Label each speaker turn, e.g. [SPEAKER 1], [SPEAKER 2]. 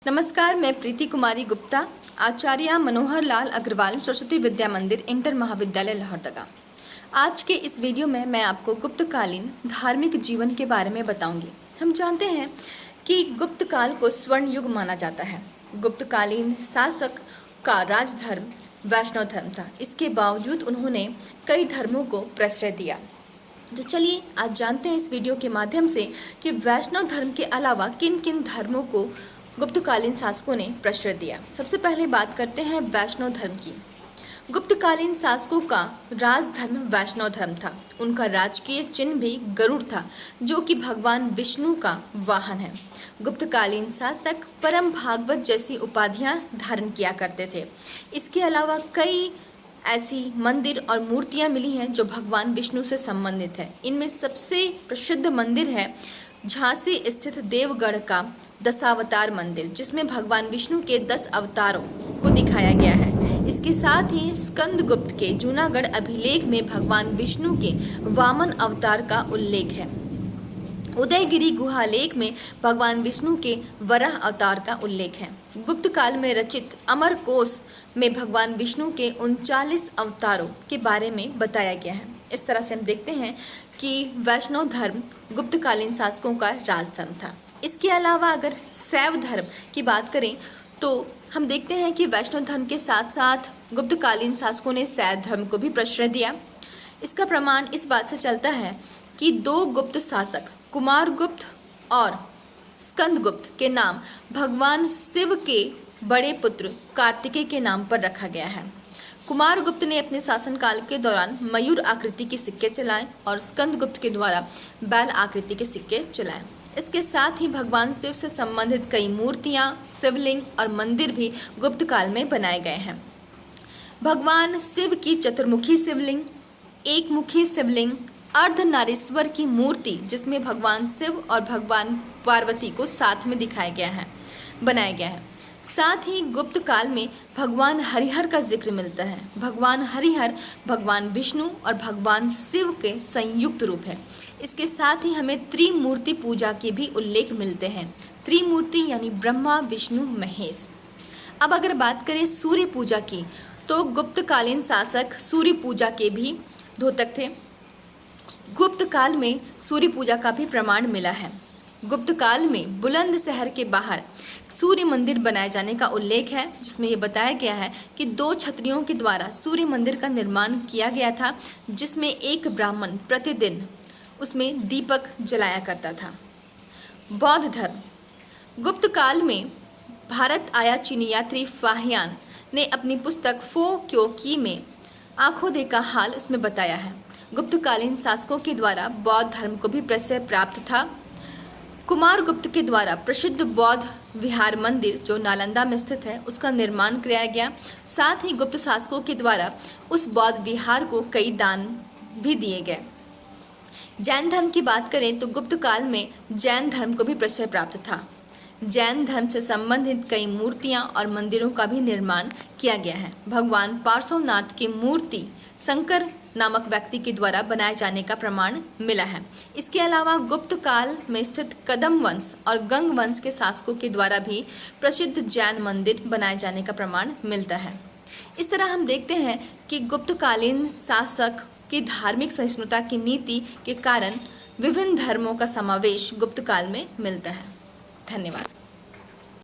[SPEAKER 1] नमस्कार, मैं प्रीति कुमारी गुप्ता, आचार्य मनोहर लाल अग्रवाल सरस्वती विद्या मंदिर इंटर महाविद्यालय लोहरदगा। आज के इस वीडियो में मैं आपको गुप्तकालीन धार्मिक जीवन के बारे में बताऊंगी। हम जानते हैं कि गुप्त काल को स्वर्ण युग माना जाता है। गुप्तकालीन शासक का राजधर्म वैष्णव धर्म था। इसके बावजूद उन्होंने कई धर्मों को प्रश्रय दिया। तो चलिए आज जानते हैं इस वीडियो के माध्यम से कि वैष्णव धर्म के अलावा किन किन धर्मों को गुप्तकालीन शासकों ने प्रश्रय दिया। सबसे पहले बात करते हैं वैष्णव धर्म की। गुप्तकालीन शासकों का राजधर्म वैष्णव धर्म था। उनका राजकीय चिन्ह भी गरुड़ था, जो कि भगवान विष्णु का वाहन है। गुप्तकालीन शासक परम भागवत जैसी उपाधियां धारण किया करते थे। इसके अलावा कई ऐसी मंदिर और मूर्तियां मिली हैं जो भगवान विष्णु से संबंधित है। इनमें सबसे प्रसिद्ध मंदिर है झांसी स्थित देवगढ़ का दशावतार मंदिर, जिसमें भगवान विष्णु के 10 अवतारों को दिखाया गया है। इसके साथ ही स्कंदगुप्त के जूनागढ़ अभिलेख में भगवान विष्णु के वामन अवतार का उल्लेख है। उदयगिरी गुहालेख में भगवान विष्णु के वराह अवतार का उल्लेख है। गुप्त काल में रचित अमर कोश में भगवान विष्णु के 39 अवतारों के बारे में बताया गया है। इस तरह से हम देखते हैं कि वैष्णव धर्म गुप्तकालीन शासकों का राजधर्म था। इसके अलावा अगर शैव धर्म की बात करें तो हम देखते हैं कि वैष्णव धर्म के साथ साथ गुप्तकालीन शासकों ने शैव धर्म को भी प्रश्रय दिया। इसका प्रमाण इस बात से चलता है कि 2 गुप्त शासक कुमारगुप्त और स्कंदगुप्त के नाम भगवान शिव के बड़े पुत्र कार्तिकेय के नाम पर रखा गया है। कुमारगुप्त ने अपने शासनकाल के दौरान मयूर आकृति के सिक्के चलाए और स्कंदगुप्त के द्वारा बैल आकृति के सिक्के चलाए। इसके साथ ही भगवान शिव से संबंधित कई मूर्तियां, शिवलिंग और मंदिर भी गुप्त काल में बनाए गए हैं। भगवान शिव की चतुर्मुखी शिवलिंग, एक मुखी शिवलिंग, अर्धनारीश्वर की मूर्ति जिसमें भगवान शिव और भगवान पार्वती को साथ में बनाया गया है। साथ ही गुप्त काल में भगवान हरिहर का जिक्र मिलता है। भगवान हरिहर भगवान विष्णु और भगवान शिव के संयुक्त रूप है। इसके साथ ही हमें त्रिमूर्ति पूजा के भी उल्लेख मिलते हैं। त्रिमूर्ति यानी ब्रह्मा, विष्णु, महेश। अब अगर बात करें सूर्य पूजा की तो गुप्तकालीन शासक सूर्य पूजा के भी द्योतक थे। गुप्त काल में सूर्य पूजा का भी प्रमाण मिला है। गुप्त काल में बुलंदशहर के बाहर सूर्य मंदिर बनाए जाने का उल्लेख है, जिसमें ये बताया गया है कि 2 क्षत्रियों के द्वारा सूर्य मंदिर का निर्माण किया गया था, जिसमें एक ब्राह्मण प्रतिदिन उसमें दीपक जलाया करता था। बौद्ध धर्म। गुप्त काल में भारत आया चीनी यात्री फाहियान ने अपनी पुस्तक फो क्यो की में आंखों देखा हाल उसमें बताया है। गुप्तकालीन शासकों के द्वारा बौद्ध धर्म को भी प्रश्रय प्राप्त था। कुमारगुप्त के द्वारा प्रसिद्ध बौद्ध विहार मंदिर जो नालंदा में स्थित है उसका निर्माण किया गया। साथ ही गुप्त शासकों के द्वारा उस बौद्ध विहार को कई दान भी दिए गए। जैन धर्म की बात करें तो गुप्त काल में जैन धर्म को भी प्रश्रय प्राप्त था। जैन धर्म से संबंधित कई मूर्तियां और मंदिरों का भी निर्माण किया गया है। भगवान पार्श्वनाथ की मूर्ति शंकर नामक व्यक्ति के द्वारा बनाए जाने का प्रमाण मिला है। इसके अलावा गुप्त काल में स्थित कदम वंश और गंग वंश के शासकों के द्वारा भी प्रसिद्ध जैन मंदिर बनाए जाने का प्रमाण मिलता है। इस तरह हम देखते हैं कि गुप्तकालीन शासक की धार्मिक सहिष्णुता की नीति के कारण विभिन्न धर्मों का समावेश गुप्त काल में मिलता है। धन्यवाद।